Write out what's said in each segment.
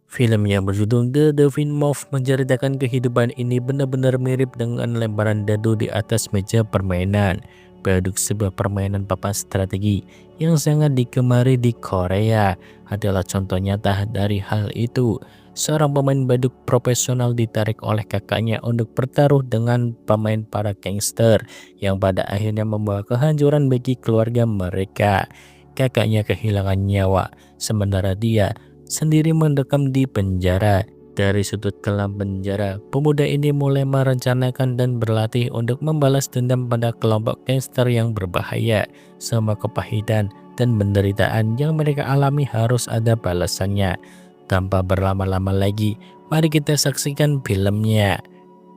Film yang berjudul The Dolphin Move menceritakan kehidupan ini benar-benar mirip dengan lemparan dadu di atas meja permainan. Baduk, sebuah permainan papan strategi yang sangat digemari di Korea, adalah contoh nyata dari hal itu. Seorang pemain baduk profesional ditarik oleh kakaknya untuk bertaruh dengan pemain para gangster yang pada akhirnya membawa kehancuran bagi keluarga mereka. Kakaknya kehilangan nyawa, sementara dia sendiri mendekam di penjara. Dari sudut kelam penjara, pemuda ini mulai merencanakan dan berlatih untuk membalas dendam pada kelompok gangster yang berbahaya. Semua kepahitan dan penderitaan yang mereka alami harus ada balasannya. Tanpa berlama-lama lagi, mari kita saksikan filmnya.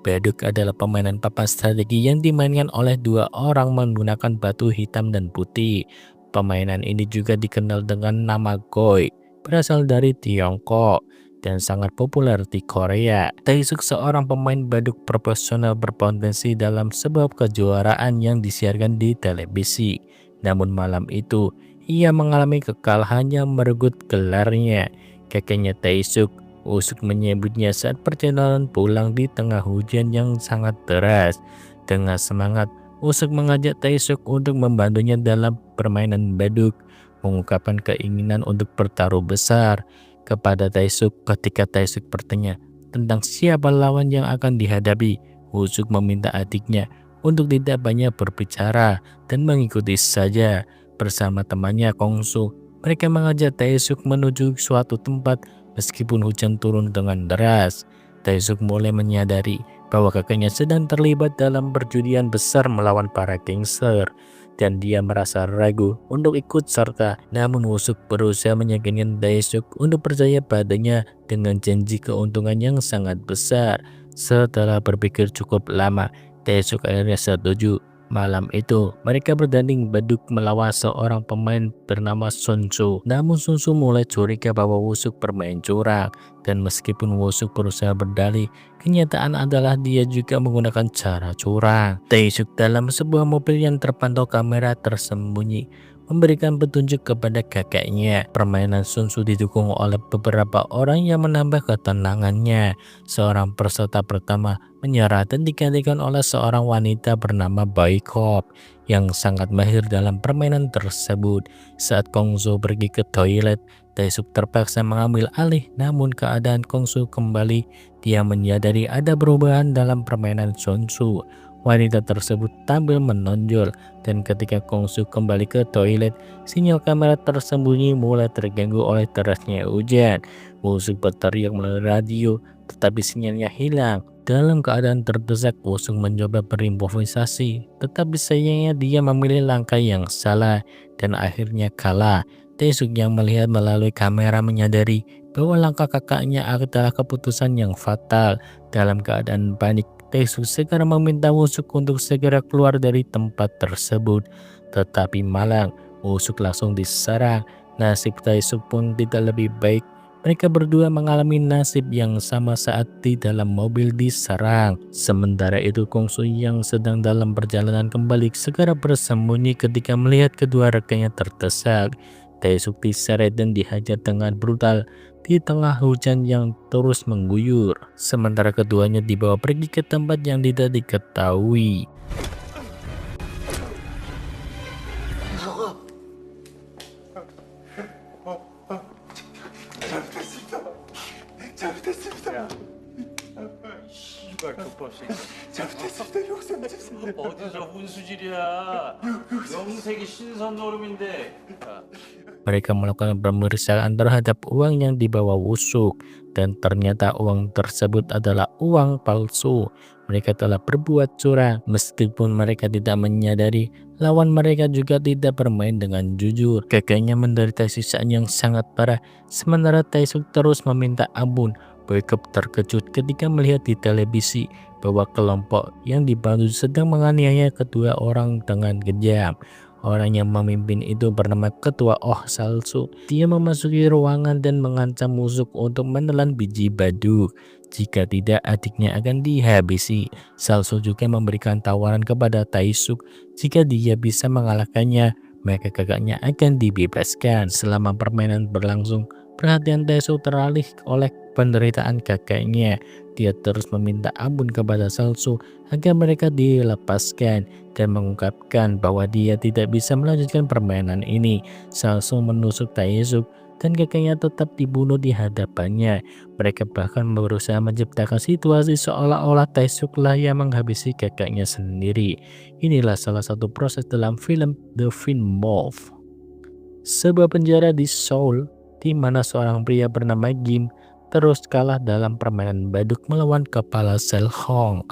Baduk adalah permainan papan strategi yang dimainkan oleh dua orang menggunakan batu hitam dan putih. Permainan ini juga dikenal dengan nama Goi, berasal dari Tiongkok dan sangat populer di Korea. Taesuk, seorang pemain baduk profesional, berpotensi dalam sebuah kejuaraan yang disiarkan di televisi. Namun malam itu, ia mengalami kekalahan yang merenggut gelarnya. Kakeknya Taesuk, Usuk, menyebutnya saat perjalanan pulang di tengah hujan yang sangat deras. Dengan semangat, Usuk mengajak Taesuk untuk membantunya dalam permainan baduk, mengungkapkan keinginan untuk bertaruh besar kepada Taesuk. Ketika Taesuk bertanya tentang siapa lawan yang akan dihadapi, Usuk meminta adiknya untuk tidak banyak berbicara dan mengikuti saja. Bersama temannya Kongsu, mereka mengajak Taesuk menuju suatu tempat. Meskipun hujan turun dengan deras, Taesuk mulai menyadari bahwa kakaknya sedang terlibat dalam perjudian besar melawan para gangster, dan dia merasa ragu untuk ikut serta. Namun Usuk berusaha meyakinkan Taesuk untuk percaya padanya dengan janji keuntungan yang sangat besar. Setelah berpikir cukup lama, Taesuk akhirnya setuju. Malam itu, mereka bertanding baduk melawan seorang pemain bernama Sunsu. Namun Sunsu mulai curiga bahwa Wusuk bermain curang, dan meskipun Wusuk berusaha berdalih, kenyataan adalah dia juga menggunakan cara curang. Taesuk dalam sebuah mobil yang terpantau kamera tersembunyi memberikan petunjuk kepada kakaknya. Permainan Sunsu didukung oleh beberapa orang yang menambah ketenangannya. Seorang peserta pertama menyerah dan digantikan oleh seorang wanita bernama Boykop yang sangat mahir dalam permainan tersebut. Saat Kongsu pergi ke toilet, Taesuk terpaksa mengambil alih, namun keadaan Kongsu kembali. Dia menyadari ada perubahan dalam permainan Sunsu. Wanita tersebut tampil menonjol, dan ketika Kongsu kembali ke toilet, sinyal kamera tersembunyi mulai terganggu oleh derasnya hujan. Wusuk berteriak melalui radio, tetapi sinyalnya hilang. Dalam keadaan terdesak, Wusuk mencoba berimprovisasi, tetapi sayangnya dia memilih langkah yang salah dan akhirnya kalah. Taesuk yang melihat melalui kamera menyadari bahwa langkah kakaknya adalah keputusan yang fatal. Dalam keadaan panik, Taesuk segera meminta Wusuk untuk segera keluar dari tempat tersebut. Tetapi malang, Wusuk langsung diserang. Nasib Taesuk pun tidak lebih baik. Mereka berdua mengalami nasib yang sama saat di dalam mobil diserang. Sementara itu Kongsu yang sedang dalam perjalanan kembali segera bersembunyi ketika melihat kedua rekannya terdesak. Taesuk diseret dan dihajar dengan brutal di tengah hujan yang terus mengguyur. Sementara keduanya dibawa pergi ke tempat yang tidak diketahui. 야, 씨발 족밥새. 잘못했습니다, 형사님. 어디서 훈수질이야? 영색이 신선 노름인데. Mereka melakukan pemeriksaan terhadap uang yang dibawa Wusuk, dan ternyata uang tersebut adalah uang palsu. Mereka telah berbuat curang. Meskipun mereka tidak menyadari, lawan mereka juga tidak bermain dengan jujur. Kakaknya menderita siksaan yang sangat parah, sementara Taesuk terus meminta ampun. Boykop terkejut ketika melihat di televisi bahwa kelompok yang dibantu sedang menganiaya kedua orang dengan kejam. Orang yang memimpin itu bernama Ketua Oh Salsu. Dia memasuki ruangan dan mengancam Wusuk untuk menelan biji baduk. Jika tidak, adiknya akan dihabisi. Salsu juga memberikan tawaran kepada Taesuk. Jika dia bisa mengalahkannya, maka kakaknya akan dibebaskan. Selama permainan berlangsung, perhatian Taesuk teralih oleh penderitaan kakaknya. Dia terus meminta ampun kepada Salsu agar mereka dilepaskan dan mengungkapkan bahwa dia tidak bisa melanjutkan permainan ini. Salsu menusuk Taesuk dan kakaknya tetap dibunuh di hadapannya. Mereka bahkan berusaha menciptakan situasi seolah-olah Taesuklah yang menghabisi kakaknya sendiri. Inilah salah satu proses dalam film The Fiend Wolf, sebuah penjara di Seoul di mana seorang pria bernama Kim terus kalah dalam permainan baduk melawan kepala sel Hong.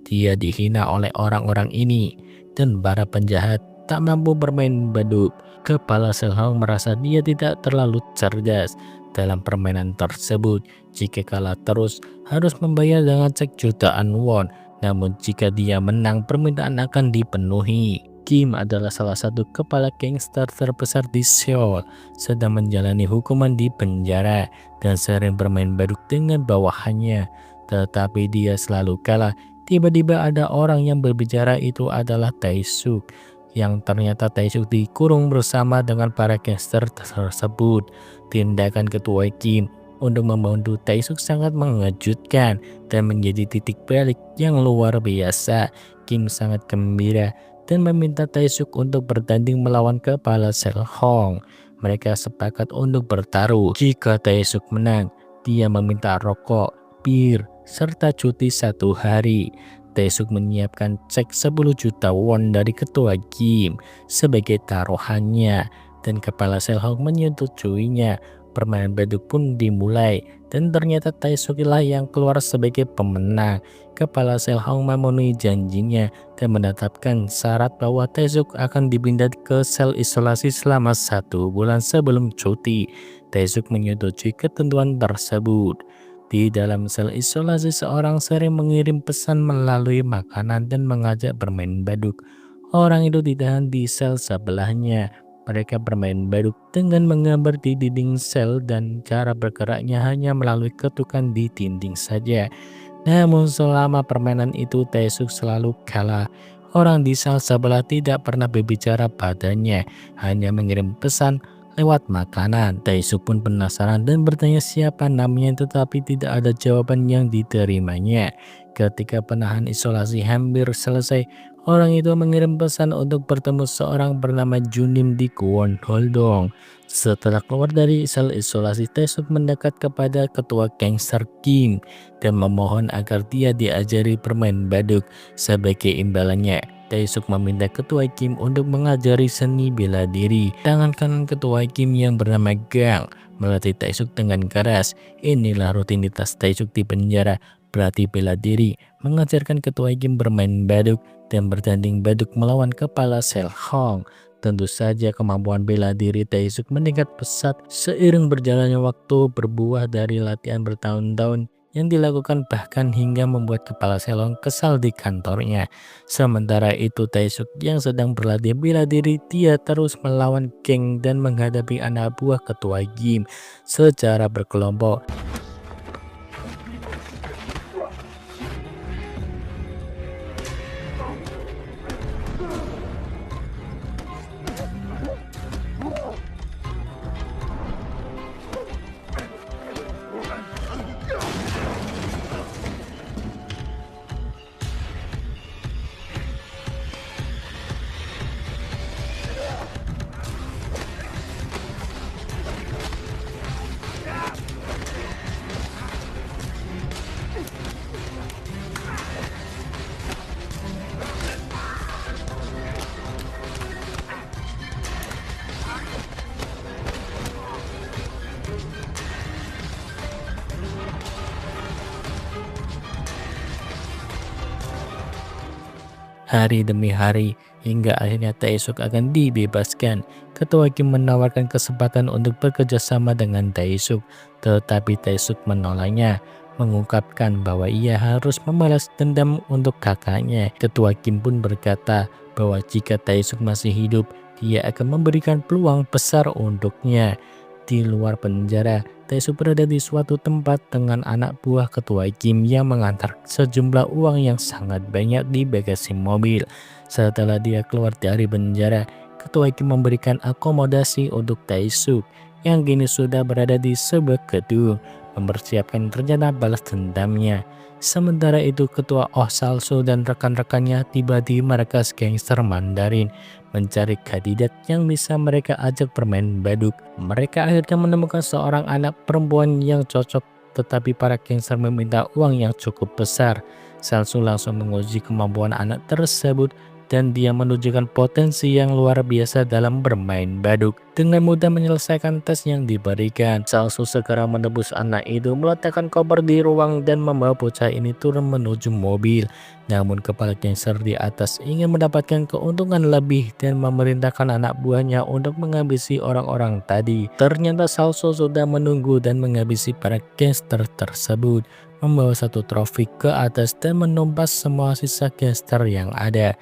Dia dihina oleh orang-orang ini dan para penjahat tak mampu bermain baduk. Kepala sel Hong merasa dia tidak terlalu cerdas dalam permainan tersebut. Jika kalah terus harus membayar dengan cek jutaan won. Namun jika dia menang permintaan akan dipenuhi. Kim adalah salah satu kepala gangster terbesar di Seoul, sedang menjalani hukuman di penjara dan sering bermain baduk dengan bawahannya. Tetapi dia selalu kalah. Tiba-tiba ada orang yang berbicara, itu adalah Taesuk. Yang ternyata Taesuk dikurung bersama dengan para gangster tersebut. Tindakan ketua Kim untuk membantu Taesuk sangat mengejutkan dan menjadi titik balik yang luar biasa. Kim sangat gembira dan meminta Taesuk untuk bertanding melawan kepala sel Hong. Mereka sepakat untuk bertaruh. Jika Taesuk menang, dia meminta rokok, bir, serta cuti 1 hari. Taesuk menyiapkan cek 10 juta won dari ketua Kim sebagai taruhannya dan kepala sel Hong menyetujuinya. Permainan baduk pun dimulai dan ternyata Taesuk lah yang keluar sebagai pemenang. Kepala sel Hong memenuhi janjinya dan menetapkan syarat bahwa Taesuk akan dipindah ke sel isolasi selama 1 bulan sebelum cuti. Taesuk menyetujui ketentuan tersebut. Di dalam sel isolasi, seorang sering mengirim pesan melalui makanan dan mengajak bermain baduk. Orang itu ditahan di sel sebelahnya. Mereka bermain baduk dengan menggambar di dinding sel dan cara bergeraknya hanya melalui ketukan di dinding saja. Namun selama permainan itu Taesuk selalu kalah. Orang di sel sebelah tidak pernah berbicara padanya, hanya mengirim pesan lewat makanan. Taesuk pun penasaran dan bertanya siapa namanya, tetapi tidak ada jawaban yang diterimanya. Ketika penahan isolasi hampir selesai, orang itu mengirim pesan untuk bertemu seorang bernama Junim di Kwon Holdong. Setelah keluar dari sel isolasi, Taesuk mendekat kepada ketua gangster Kim dan memohon agar dia diajari bermain baduk. Sebagai imbalannya, Taesuk meminta ketua Kim untuk mengajari seni bela diri. Tangan kanan ketua Kim yang bernama Gang melatih Taesuk dengan keras. Inilah rutinitas Taesuk di penjara, berlatih bela diri, mengajarkan ketua Kim bermain baduk, dan bertanding baduk melawan kepala sel Hong. Tentu saja kemampuan bela diri Taesuk meningkat pesat seiring berjalannya waktu, berbuah dari latihan bertahun-tahun yang dilakukan bahkan hingga membuat kepala sel Hong kesal di kantornya. Sementara itu Taesuk yang sedang berlatih bela diri, dia terus melawan geng dan menghadapi anak buah ketua Kim secara berkelompok. Hari demi hari hingga akhirnya Taesuk akan dibebaskan. Ketua Kim menawarkan kesempatan untuk bekerja sama dengan Taesuk, tetapi Taesuk menolaknya, mengungkapkan bahwa ia harus membalas dendam untuk kakaknya. Ketua Kim pun berkata bahwa jika Taesuk masih hidup, dia akan memberikan peluang besar untuknya. Di luar penjara, Taesuk berada di suatu tempat dengan anak buah ketua Kim yang mengantar sejumlah uang yang sangat banyak di bagasi mobil. Setelah dia keluar dari penjara, ketua Kim memberikan akomodasi untuk Taesuk. yang kini sudah berada di sebuah gedung mempersiapkan rencana balas dendamnya. Sementara itu ketua Ohsalso dan rekan-rekannya tiba di markas gangster Mandarin mencari kandidat yang bisa mereka ajak bermain baduk. Mereka akhirnya menemukan seorang anak perempuan yang cocok, tetapi para gangster meminta uang yang cukup besar. Salsu langsung menguji kemampuan anak tersebut dan dia menunjukkan potensi yang luar biasa dalam bermain baduk. Dengan mudah menyelesaikan tes yang diberikan, Salsu segera menebus anak itu, meletakkan koper di ruang dan membawa bocah ini turun menuju mobil. Namun kepala gangster di atas ingin mendapatkan keuntungan lebih dan memerintahkan anak buahnya untuk menghabisi orang-orang tadi. Ternyata Salsu sudah menunggu dan menghabisi para gangster tersebut, membawa satu trofi ke atas dan menumpas semua sisa gangster yang ada.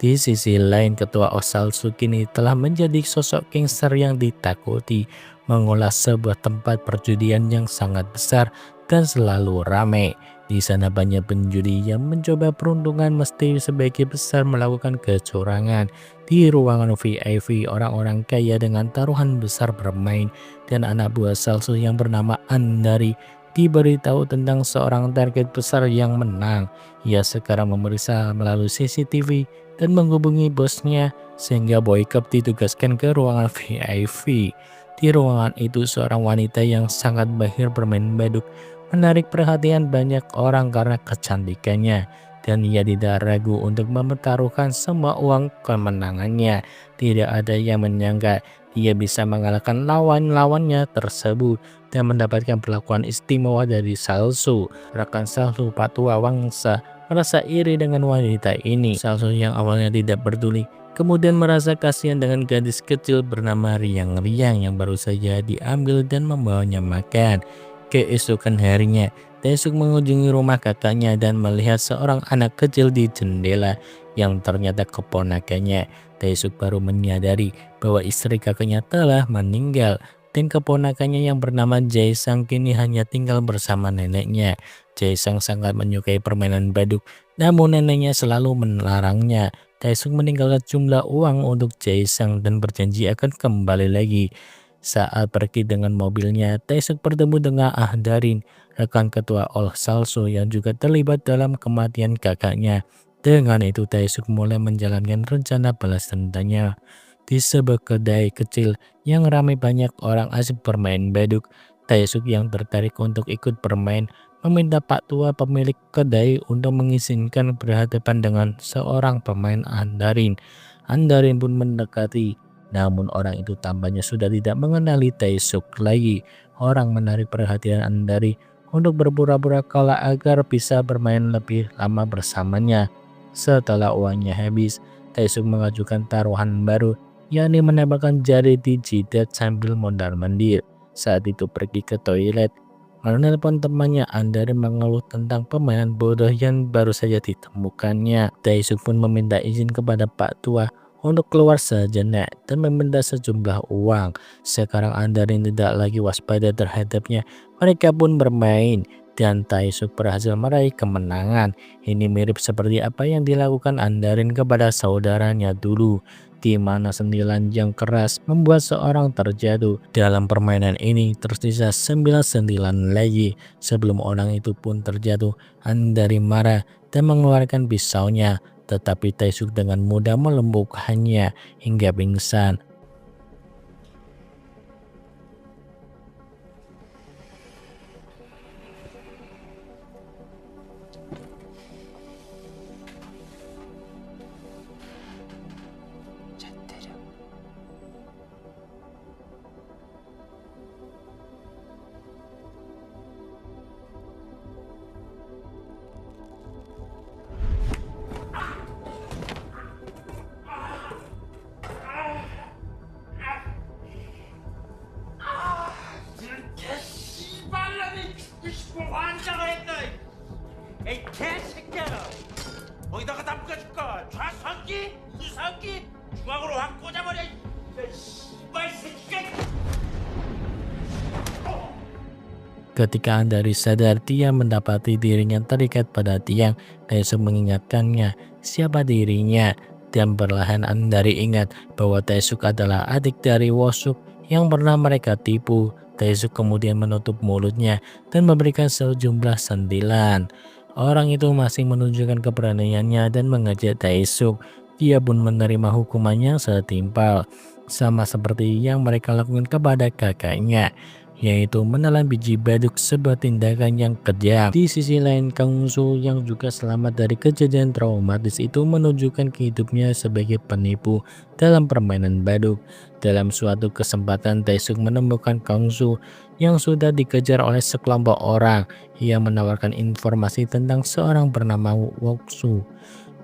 Di sisi lain, ketua Ohsalso kini telah menjadi sosok gangster yang ditakuti, mengolah sebuah tempat perjudian yang sangat besar dan selalu ramai. Di sana banyak penjudi yang mencoba peruntungan, mesti sebagai besar melakukan kecurangan. Di ruangan VIP, orang-orang kaya dengan taruhan besar bermain, dan anak buah Salso yang bernama Andari diberitahu tentang seorang target besar yang menang. Ia sekarang memeriksa melalui CCTV dan menghubungi bosnya sehingga Boykop ditugaskan ke ruangan VIP. Di ruangan itu seorang wanita yang sangat mahir bermain baduk menarik perhatian banyak orang karena kecantikannya, dan ia tidak ragu untuk mempertaruhkan semua uang kemenangannya. Tidak ada yang menyangka dia bisa mengalahkan lawan-lawannya tersebut dan mendapatkan perlakuan istimewa dari Salsu. Rekan Salsu Patua Wangsa merasa iri dengan wanita ini. Salsu yang awalnya tidak peduli kemudian merasa kasihan dengan gadis kecil bernama Riang-Riang yang baru saja diambil dan membawanya makan. Keesokan harinya, Taesuk mengunjungi rumah kakaknya dan melihat seorang anak kecil di jendela yang ternyata keponakannya. Taesuk baru menyadari bahwa istri kakaknya telah meninggal dan keponakannya yang bernama Jae-sang kini hanya tinggal bersama neneknya. Jae-sang sangat menyukai permainan baduk, namun neneknya selalu melarangnya. Taesuk meninggalkan jumlah uang untuk Jae-sang dan berjanji akan kembali lagi. Saat pergi dengan mobilnya, Taesuk bertemu dengan Ahdarin, rekan ketua Ohsalso yang juga terlibat dalam kematian kakaknya. Dengan itu Taesuk mulai menjalankan rencana balas dendamnya. Di sebuah kedai kecil yang ramai banyak orang asik bermain baduk, Taesuk yang tertarik untuk ikut bermain meminta Pak Tua pemilik kedai untuk mengizinkan berhadapan dengan seorang pemain Ahdarin. Ahdarin pun mendekati, namun orang itu tampaknya sudah tidak mengenali Taesuk lagi. Orang menarik perhatian Andari untuk berpura-pura kalah agar bisa bermain lebih lama bersamanya. Setelah uangnya habis, Taesuk mengajukan taruhan baru, yakni menembakkan jari di jidat sambil mondar-mandir. Saat itu pergi ke toilet, menelpon temannya. Andari mengeluh tentang permainan bodoh yang baru saja ditemukannya. Taesuk pun meminta izin kepada Pak Tua untuk keluar sejenak dan meminta sejumlah uang. Sekarang Andarin tidak lagi waspada terhadapnya. Mereka pun bermain dan Taesuk berhasil meraih kemenangan. Ini mirip seperti apa yang dilakukan Andarin kepada saudaranya dulu, di mana sentilan yang keras membuat seorang terjatuh. Dalam permainan ini tersisa 9 sentilan lagi. Sebelum orang itu pun terjatuh, Andarin marah dan mengeluarkan pisaunya, tetapi Taesuk dengan mudah melumpuhkannya hingga pingsan. 좌상기, 우상기 중앙으로 확 꽂아버려. 야, 씨발 새끼가. Ketika Andari sadar, dia mendapati dirinya terikat pada tiang. Taesuk mengingatkannya siapa dirinya, dan perlahan Andari ingat bahwa Taesuk adalah adik dari Wosuk yang pernah mereka tipu. Taesuk kemudian menutup mulutnya dan memberikan sejumlah sentilan. Orang itu masih menunjukkan keberaniannya dan mengajak Taesuk. Dia pun menerima hukumannya setimpal, sama seperti yang mereka lakukan kepada kakaknya, yaitu menelan biji baduk, sebuah tindakan yang kejam. Di sisi lain, Kang Su yang juga selamat dari kejadian traumatis itu menunjukkan hidupnya sebagai penipu dalam permainan baduk. Dalam suatu kesempatan, Taesuk menemukan Kang Su yang sudah dikejar oleh sekelompok orang. Ia menawarkan informasi tentang seorang bernama Woksu.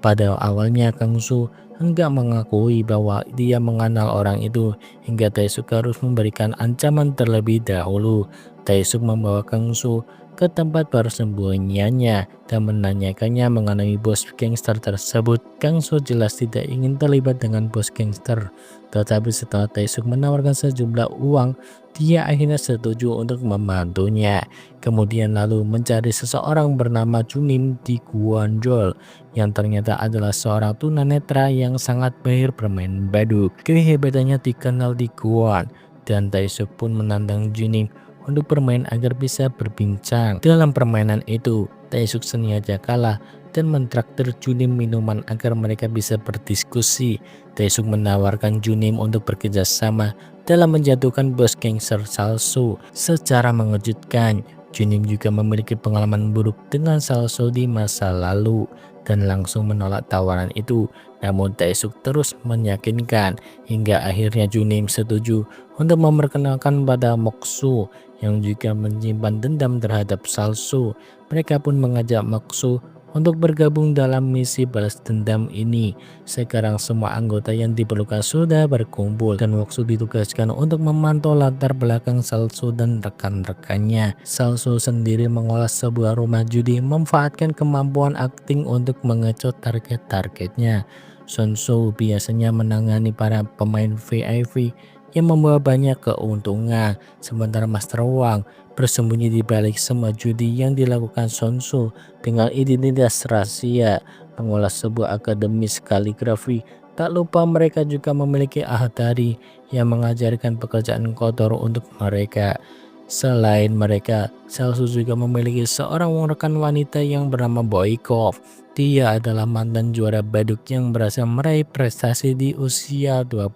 Pada awalnya Kang Su enggak mengakui bahwa dia mengenal orang itu, hingga Taesuk harus memberikan ancaman terlebih dahulu. Taesuk membawa Kang Su ke tempat persembunyiannya dan menanyakannya mengenai bos gangster tersebut. Kang Su jelas tidak ingin terlibat dengan bos gangster, tetapi setelah Taesuk menawarkan sejumlah uang, dia akhirnya setuju untuk membantunya. Kemudian lalu mencari seseorang bernama Junim di Guanjol, yang ternyata adalah seorang tunanetra yang sangat mahir bermain baduk. Kehebatannya dikenal di Guan, dan Taesuk pun menantang Junim untuk bermain agar bisa berbincang. Dalam permainan itu, Taesuk sengaja kalah dan mentraktir Junim minuman agar mereka bisa berdiskusi. Taesuk menawarkan Junim untuk bekerja sama dalam menjatuhkan bos gangster Salsu. Secara mengejutkan, Junim juga memiliki pengalaman buruk dengan Salsu di masa lalu dan langsung menolak tawaran itu. Namun Taesuk terus meyakinkan hingga akhirnya Junim setuju untuk memperkenalkan pada Moksu yang juga menyimpan dendam terhadap Salsu. Mereka pun mengajak Moksu untuk bergabung dalam misi balas dendam ini. Sekarang semua anggota yang diperlukan sudah berkumpul dan Moksu ditugaskan untuk memantau latar belakang Salsu dan rekan-rekannya. Salsu sendiri mengolah sebuah rumah judi, memanfaatkan kemampuan akting untuk mengecoh target-targetnya. Sonsu biasanya menangani para pemain VIP yang membawa banyak keuntungan, sementara Master Wang bersembunyi di balik semua judi yang dilakukan Sonsu dengan identitas rahasia, mengolah sebuah akademis kaligrafi. Tak lupa mereka juga memiliki Ahtari yang mengajarkan pekerjaan kotor untuk mereka. Selain mereka, Salsu juga memiliki seorang rekan wanita yang bernama Boykov. Dia adalah mantan juara baduk yang berhasil meraih prestasi di usia 20.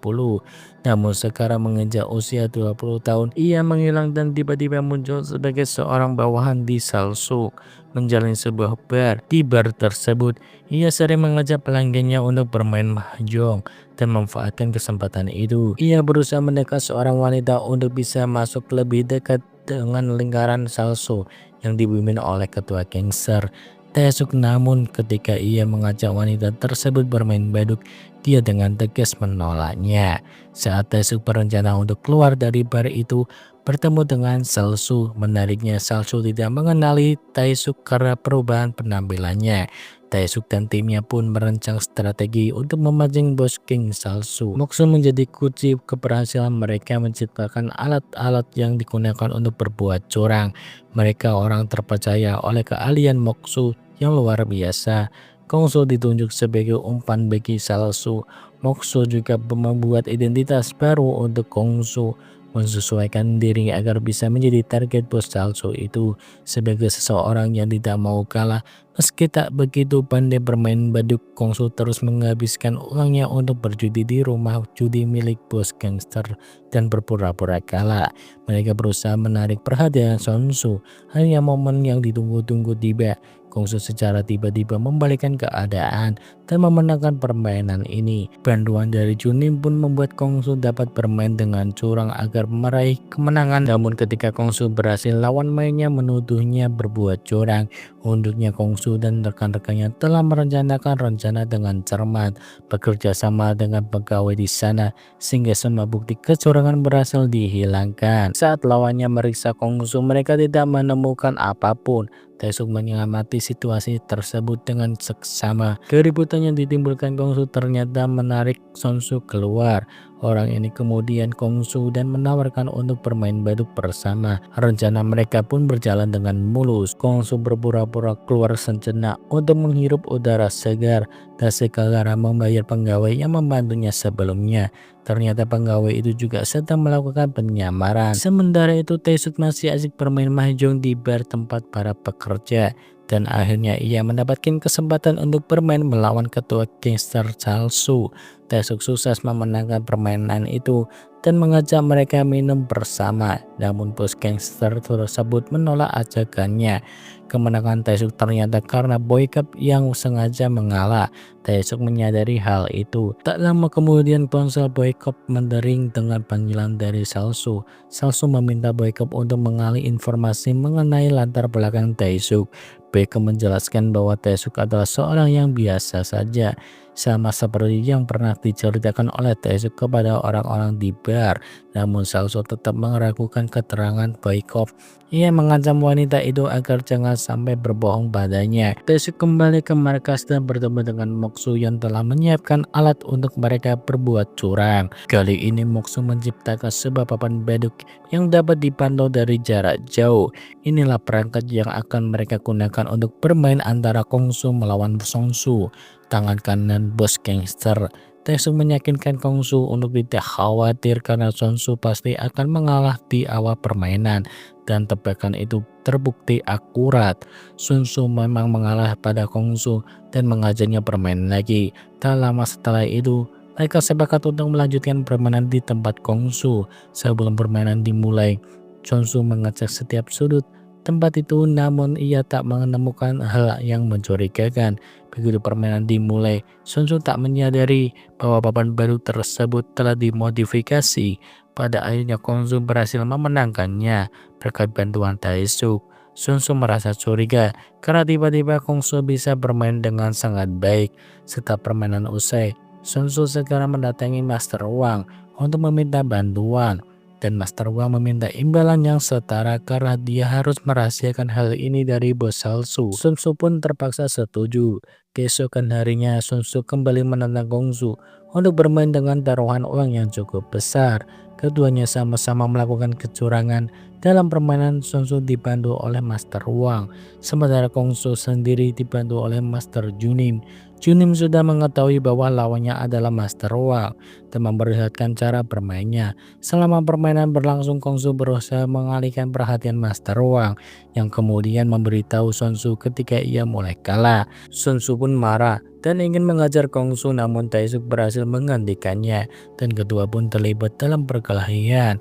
Namun sekarang menginjak usia 20 tahun, ia menghilang dan tiba-tiba muncul sebagai seorang bawahan di Salsu, menjalani sebuah bar. Di bar tersebut, ia sering mengajak pelanggannya untuk bermain mahjong dan memanfaatkan kesempatan itu. Ia berusaha mendekat seorang wanita untuk bisa masuk lebih dekat dengan lingkaran Salsu yang dipimpin oleh ketua gangster Taesuk. Namun ketika ia mengajak wanita tersebut bermain baduk, dia dengan tegas menolaknya. Saat Taesuk berencana untuk keluar dari bar itu, bertemu dengan Salsu. Menariknya, Salsu tidak mengenali Taesuk karena perubahan penampilannya. Taesuk dan timnya pun merancang strategi untuk memancing bos geng Salsu. Moksu menjadi kunci keberhasilan mereka menciptakan alat-alat yang digunakan untuk berbuat curang. Mereka orang terpercaya oleh keahlian Moksu yang luar biasa. Kongsu ditunjuk sebagai umpan bagi Salsu. Moksu juga membuat identitas baru untuk Kongsu, menyesuaikan diri agar bisa menjadi target bos Salsu itu. Sebagai seseorang yang tidak mau kalah, meski tak begitu pandai bermain baduk, Kongsu terus menghabiskan uangnya untuk berjudi di rumah judi milik bos gangster dan berpura-pura kalah. Mereka berusaha menarik perhatian Sonsu. Hanya momen yang ditunggu-tunggu tiba. Kongsu secara tiba-tiba membalikkan keadaan dan memenangkan permainan ini. Bantuan dari Junim pun membuat Kongsu dapat bermain dengan curang agar meraih kemenangan. Namun ketika Kongsu berhasil, lawan mainnya menuduhnya berbuat curang. Unduknya Kongsu dan rekan-rekannya telah merencanakan rencana dengan cermat, bekerja sama dengan pegawai di sana sehingga semua bukti kecurangan berhasil dihilangkan. Saat lawannya meriksa Kongsu, mereka tidak menemukan apapun. Taesuk mengamati situasi tersebut dengan seksama. Keributan yang ditimbulkan Kongsu ternyata menarik Sonsu keluar. Orang ini kemudian Kongsu dan menawarkan untuk bermain baduk bersama. Rencana mereka pun berjalan dengan mulus. Kongsu berpura-pura keluar sejenak untuk menghirup udara segar dan segera membayar pegawai yang membantunya sebelumnya. Ternyata pegawai itu juga sedang melakukan penyamaran. Sementara itu Taesuk masih asik bermain mahjong di bar tempat para pekerja. Dan akhirnya ia mendapatkan kesempatan untuk bermain melawan ketua gangster Chalsu. Taesuk sukses memenangkan permainan itu dan mengajak mereka minum bersama. Namun bos gangster tersebut menolak ajakannya. Kemenangan Taesuk ternyata karena boykot yang sengaja mengalah. Taesuk menyadari hal itu. Tak lama kemudian ponsel boykot mendering dengan panggilan dari Chalsu. Chalsu meminta boykot untuk mengalih informasi mengenai latar belakang Taesuk. Boykot menjelaskan bahwa Taesuk adalah seorang yang biasa saja, sama seperti yang pernah diceritakan oleh Taesuk kepada orang-orang di bar. Namun Chalsu tetap meragukan keterangan boykot. Ia mengancam wanita itu agar jangan sampai berbohong padanya. Taesuk kembali ke markas dan bertemu dengan Moksu yang telah menyiapkan alat untuk mereka berbuat curang. Kali ini Moksu menciptakan sebuah papan baduk yang dapat dipantau dari jarak jauh. Inilah perangkat yang akan mereka gunakan untuk bermain antara Kongsu melawan Sonsu, tangan kanan bos gangster. Taesuk meyakinkan Kongsu untuk tidak khawatir karena Sonsu pasti akan mengalah di awal permainan, dan tebakan itu terbukti akurat. Sonsu memang mengalah pada Kongsu dan mengajaknya bermain lagi. Tak lama setelah itu, mereka sepakat untuk melanjutkan permainan di tempat Kongsu. Sebelum permainan dimulai, Sonsu mengecek setiap sudut tempat itu, namun ia tak menemukan hal yang mencurigakan. Begitu permainan dimulai, Sonsu tak menyadari bahwa papan baru tersebut telah dimodifikasi. Pada akhirnya Kongsu berhasil memenangkannya berkat bantuan Taesuk. Sonsu merasa curiga karena tiba-tiba Kongsu bisa bermain dengan sangat baik. Setelah permainan usai, Sonsu segera mendatangi Master Wang untuk meminta bantuan. Dan Master Wang meminta imbalan yang setara karena dia harus merahasiakan hal ini dari bos Chalsu. Sonsu pun terpaksa setuju. Keesokan harinya Sonsu kembali menantang Kongsu untuk bermain dengan taruhan uang yang cukup besar. Keduanya sama-sama melakukan kecurangan. Dalam permainan Sonsu dibantu oleh Master Wang, sementara Kongsu sendiri dibantu oleh Master Junim. Junim sudah mengetahui bahwa lawannya adalah Master Wang dan memperlihatkan cara bermainnya. Selama permainan berlangsung, Kongsu berusaha mengalihkan perhatian Master Wang yang kemudian memberitahu Sonsu ketika ia mulai kalah. Sonsu pun marah dan ingin mengajar Kongsu, namun Taesuk berhasil menggantikannya dan kedua pun terlibat dalam perkelahian.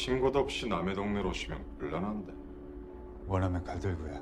신고도 없이 남의 동네로 오시면 곤란한데. 원하면 갈들고야.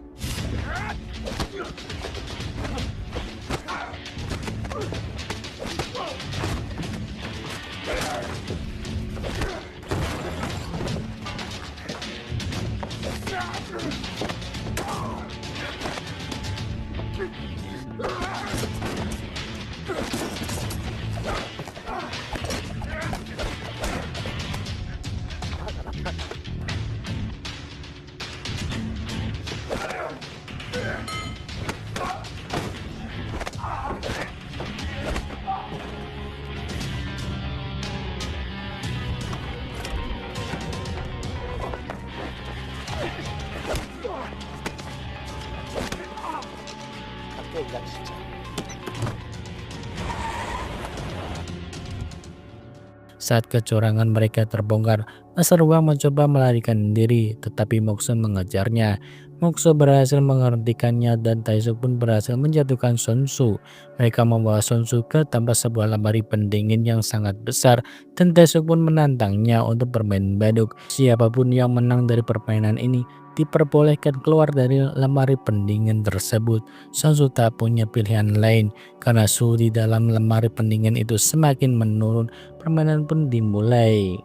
Saat kecurangan mereka terbongkar, Master Wang mencoba melarikan diri, tetapi Moksun mengejarnya. Mokso berhasil menghentikannya dan Taesuk pun berhasil menjatuhkan Sun Tzu. Mereka membawa Sun Tzu ke tanpa sebuah lemari pendingin yang sangat besar dan Taesuk pun menantangnya untuk bermain baduk. Siapapun yang menang dari permainan ini diperbolehkan keluar dari lemari pendingin tersebut. Sun Tzu tak punya pilihan lain karena suhu di dalam lemari pendingin itu semakin menurun. Permainan pun dimulai.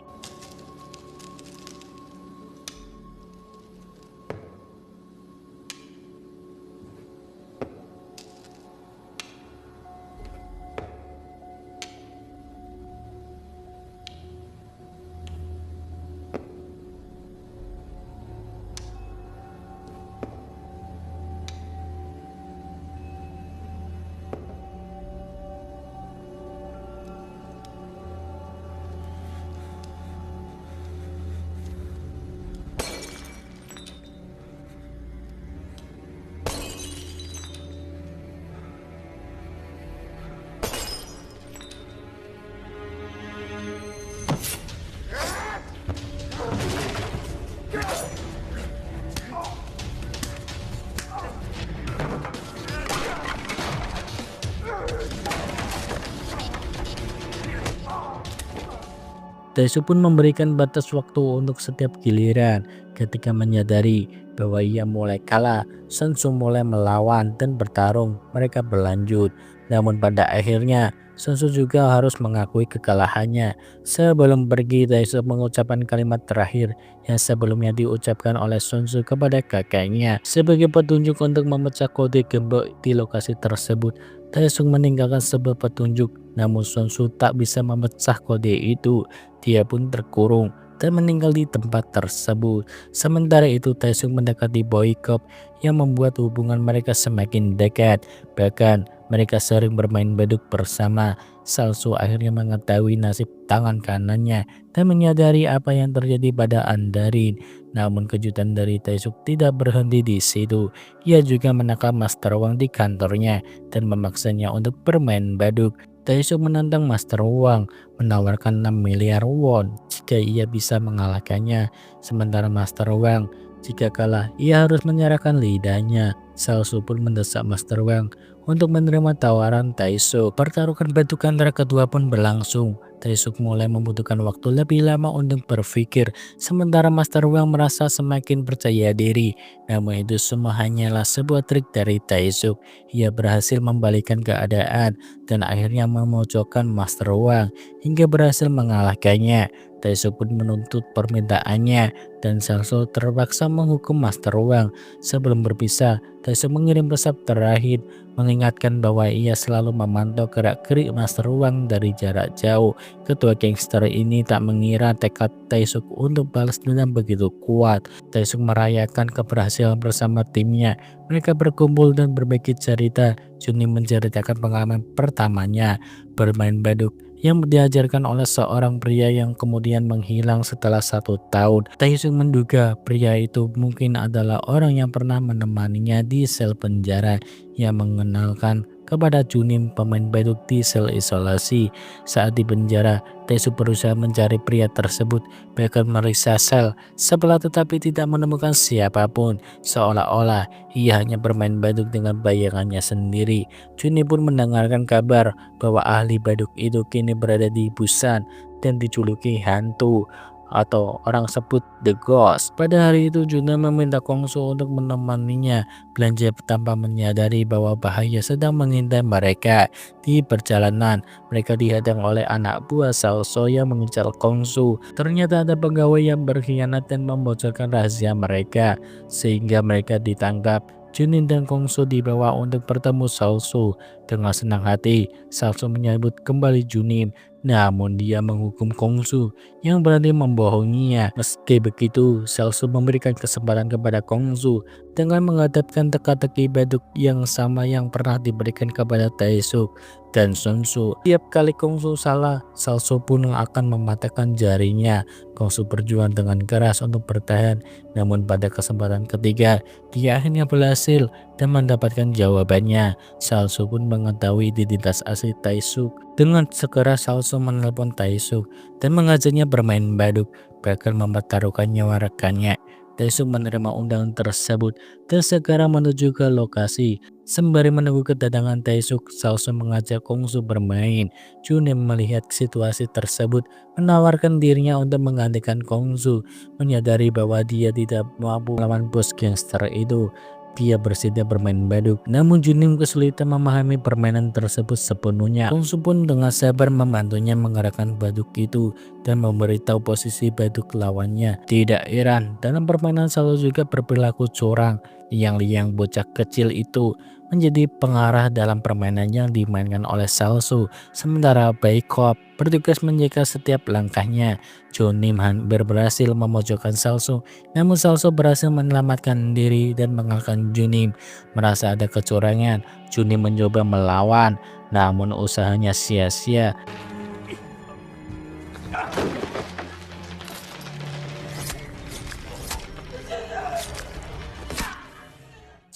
Taesuk pun memberikan batas waktu untuk setiap giliran. Ketika menyadari bahwa ia mulai kalah, Sun Tzu mulai melawan dan bertarung. Mereka berlanjut. Namun pada akhirnya Sun Tzu juga harus mengakui kekalahannya. Sebelum pergi, Taesuk mengucapkan kalimat terakhir yang sebelumnya diucapkan oleh Sun Tzu kepada kakaknya. Sebagai petunjuk untuk memecah kode gembok di lokasi tersebut, Taesuk meninggalkan sebuah petunjuk. Namun Sun Tzu tak bisa memecah kode itu. Dia pun terkurung dan meninggal di tempat tersebut. Sementara itu Taesuk mendekati Boykop yang membuat hubungan mereka semakin dekat. Bahkan mereka sering bermain baduk bersama. Salsu akhirnya mengetahui nasib tangan kanannya dan menyadari apa yang terjadi pada Andarin. Namun kejutan dari Taesuk tidak berhenti di situ. Ia juga menangkap Master Wang di kantornya dan memaksanya untuk bermain baduk. Taesuk menantang Master Wang menawarkan 6 miliar won jika ia bisa mengalahkannya. Sementara Master Wang jika kalah ia harus menyerahkan lidahnya. Salsu pun mendesak Master Wang untuk menerima tawaran Taesuk. Pertarungan baduk antara kedua pun berlangsung. Taesuk mulai membutuhkan waktu lebih lama untuk berpikir, sementara Master Wang merasa semakin percaya diri. Namun itu semua hanyalah sebuah trik dari Taesuk. Ia berhasil membalikkan keadaan dan akhirnya memojokkan Master Wang hingga berhasil mengalahkannya. Taesuk pun menuntut permintaannya dan Salsu terpaksa menghukum Master Wang. Sebelum berpisah, Taesuk mengirim pesan terakhir mengingatkan bahwa ia selalu memantau gerak-gerik Master Wang dari jarak jauh. Ketua gangster ini tak mengira tekad Taesuk untuk balas dendam begitu kuat. Taesuk merayakan keberhasilan bersama timnya. Mereka berkumpul dan berbagi cerita. Junim menceritakan pengalaman pertamanya bermain baduk yang diajarkan oleh seorang pria yang kemudian menghilang setelah 1 tahun. Taesuk menduga pria itu mungkin adalah orang yang pernah menemaninya di sel penjara, yang mengenalkan kepada Junim pemain baduk di sel isolasi. Saat di penjara, Taesuk berusaha mencari pria tersebut, bahkan meriksa sel sebelah tetapi tidak menemukan siapapun. Seolah-olah ia hanya bermain baduk dengan bayangannya sendiri. Junim pun mendengarkan kabar bahwa ahli baduk itu kini berada di Busan dan dijuluki hantu atau orang sebut The Ghost. Pada hari itu Juna meminta Kongsu untuk menemaninya belanja tanpa menyadari bahwa bahaya sedang mengintai mereka. Di perjalanan mereka dihadang oleh anak buah Salso yang mengincar Kongsu. Ternyata ada pegawai yang berkhianat dan membocorkan rahasia mereka sehingga mereka ditangkap. Junin dan Kongsu dibawa untuk bertemu Salsu. Dengan senang hati, Salsu menyambut kembali Junin. Namun dia menghukum Kongsu yang berani membohonginya. Meski begitu, Salsu memberikan kesempatan kepada Kongsu dengan menghadapkan teka-teki baduk yang sama yang pernah diberikan kepada Taesuk dan Sun Tzu. Tiap kali Kongsu salah, Salsu pun akan mematahkan jarinya. Kongsu berjuang dengan keras untuk bertahan, namun pada kesempatan ketiga, dia akhirnya berhasil dan mendapatkan jawabannya. Salsu pun mengetahui identitas asli Taesuk. Dengan segera Salsu menelpon Taesuk dan mengajaknya bermain baduk, bahkan mempertaruhkan nyawa rekannya. Taesuk menerima undangan tersebut dan segera menuju ke lokasi. Sembari menunggu kedatangan Taesuk, Salso mengajak Kongsu bermain. Junim melihat situasi tersebut menawarkan dirinya untuk menggantikan Kongsu. Menyadari bahwa dia tidak mampu melawan bos gangster itu, dia bersedia bermain baduk. Namun Junim kesulitan memahami permainan tersebut sepenuhnya. Kongsu pun dengan sabar membantunya menggerakkan baduk itu dan memberitahu posisi baduk lawannya. Tidak heran, dalam permainan selalu juga berperilaku curang. Liang bocah kecil itu menjadi pengarah dalam permainan yang dimainkan oleh Salso. Sementara Baikop bertugas menjaga setiap langkahnya. Junim hampir berhasil memojokkan Salso, namun Salso berhasil menyelamatkan diri dan mengalahkan Junim. Merasa ada kecurangan, Junim mencoba melawan, namun usahanya sia-sia.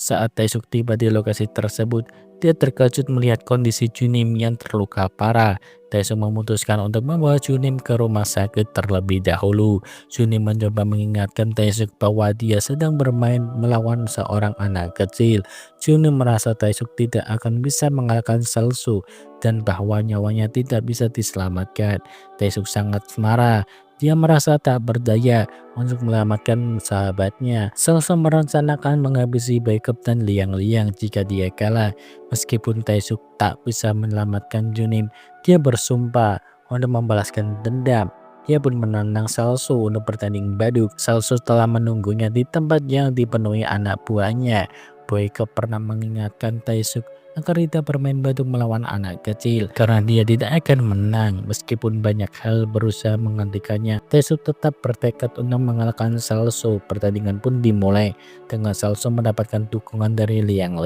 Saat Taesuk tiba di lokasi tersebut, dia terkejut melihat kondisi Junim yang terluka parah. Taesuk memutuskan untuk membawa Junim ke rumah sakit terlebih dahulu. Junim mencoba mengingatkan Taesuk bahwa dia sedang bermain melawan seorang anak kecil. Junim merasa Taesuk tidak akan bisa mengalahkan Salso dan bahwa nyawanya tidak bisa diselamatkan. Taesuk sangat marah. Dia merasa tak berdaya untuk menyelamatkan sahabatnya. Salso merencanakan menghabisi Baikop dan Liang jika dia kalah. Meskipun Taesuk tak bisa menyelamatkan Junim, dia bersumpah untuk membalaskan dendam. Dia pun menantang Salso untuk bertanding baduk. Salso telah menunggunya di tempat yang dipenuhi anak buahnya. Baikop pernah mengingatkan Taesuk agar tidak bermain baduk melawan anak kecil karena dia tidak akan menang. Meskipun banyak hal berusaha menghentikannya, Taesuk tetap bertekad untuk mengalahkan Salso. Pertandingan pun dimulai dengan Salso mendapatkan dukungan dari Liang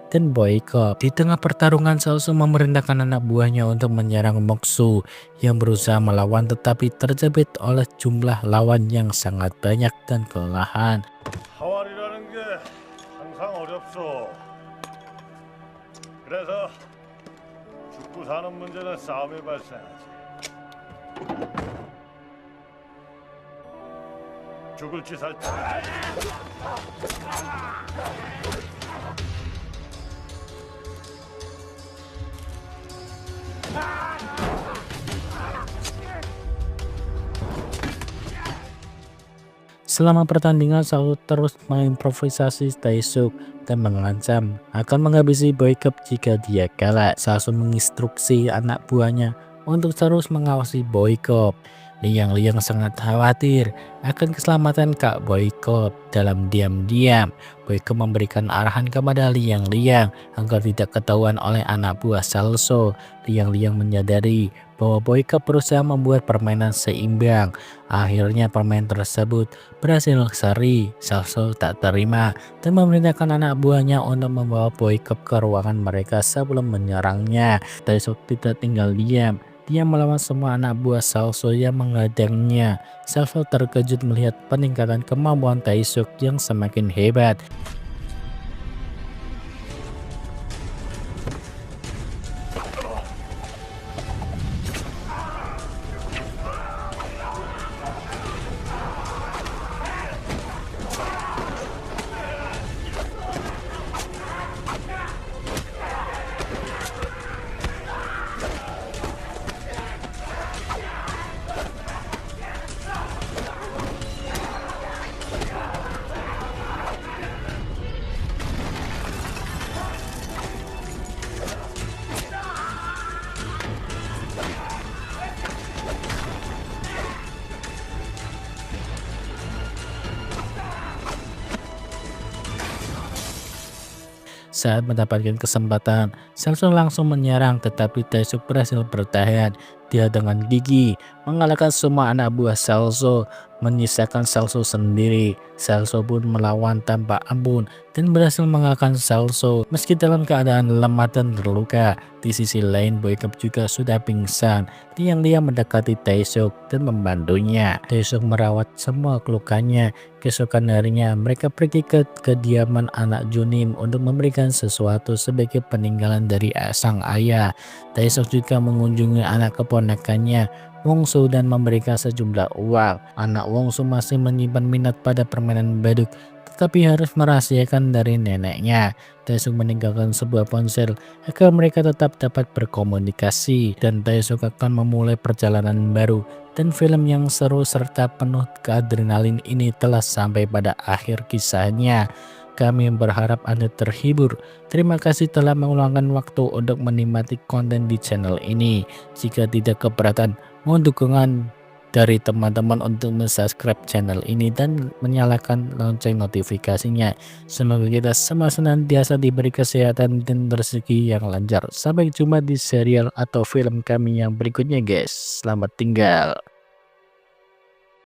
dan Baikop. Di tengah pertarungan, Salso memerintahkan anak buahnya untuk menyerang Moksu yang berusaha melawan tetapi terjepit oleh jumlah lawan yang sangat banyak dan kelelahan. 하왈이라는 게 항상 어렵소. 그래서 죽고 사는 문제는 싸움이 발생하지. 죽을지 살지. Selama pertandingan, Salso terus mengimprovisasi Taesuk dan mengancam akan menghabisi Baikop jika dia kalah. Salso menginstruksi anak buahnya untuk terus mengawasi Baikop. Liang sangat khawatir akan keselamatan Kak Baikop. Dalam diam-diam, Baikop memberikan arahan kepada Liang agar tidak ketahuan oleh anak buah Salso. Liang menyadari bahwa Baikop berusaha membuat permainan seimbang. Akhirnya permainan tersebut berhasil seri. Salso tak terima dan memerintahkan anak buahnya untuk membawa Baikop ke ruangan mereka sebelum menyerangnya. Taesuk tidak tinggal diam. Dia melawan semua anak buah Salso yang menghadangnya. Salso terkejut melihat peningkatan kemampuan Taesuk yang semakin hebat. Saat mendapatkan kesempatan, Salso langsung menyerang tetapi Taesuk berhasil bertahan. Dia dengan gigi mengalahkan semua anak buah Salso, menyisakan Salso sendiri. Salso pun melawan tanpa ampun dan berhasil mengalahkan Salso meski dalam keadaan lemah dan terluka. Di sisi lain, Baikop juga sudah pingsan. Liang mendekati Taesuk dan membantunya. Taesuk merawat semua lukanya. Keesokan harinya, mereka pergi ke kediaman anak Junim untuk memberikan sesuatu sebagai peninggalan dari sang ayah. Taesuk juga mengunjungi anak keponakannya. Wongsu dan memberikan sejumlah uang. Anak Wongsu masih menyimpan minat pada permainan badut, tetapi harus merahasiakan dari neneknya. Taesuk meninggalkan sebuah ponsel agar mereka tetap dapat berkomunikasi, dan Taesuk akan memulai perjalanan baru. Dan film yang seru serta penuh keadrenalin ini telah sampai pada akhir kisahnya. Kami berharap Anda terhibur. Terima kasih telah meluangkan waktu untuk menikmati konten di channel ini. Jika tidak keberatan, mohon dukungan dari teman-teman untuk subscribe channel ini dan menyalakan lonceng notifikasinya. Semoga kita semua senantiasa diberi kesehatan dan rezeki yang lancar. Sampai jumpa di serial atau film kami yang berikutnya guys. Selamat tinggal.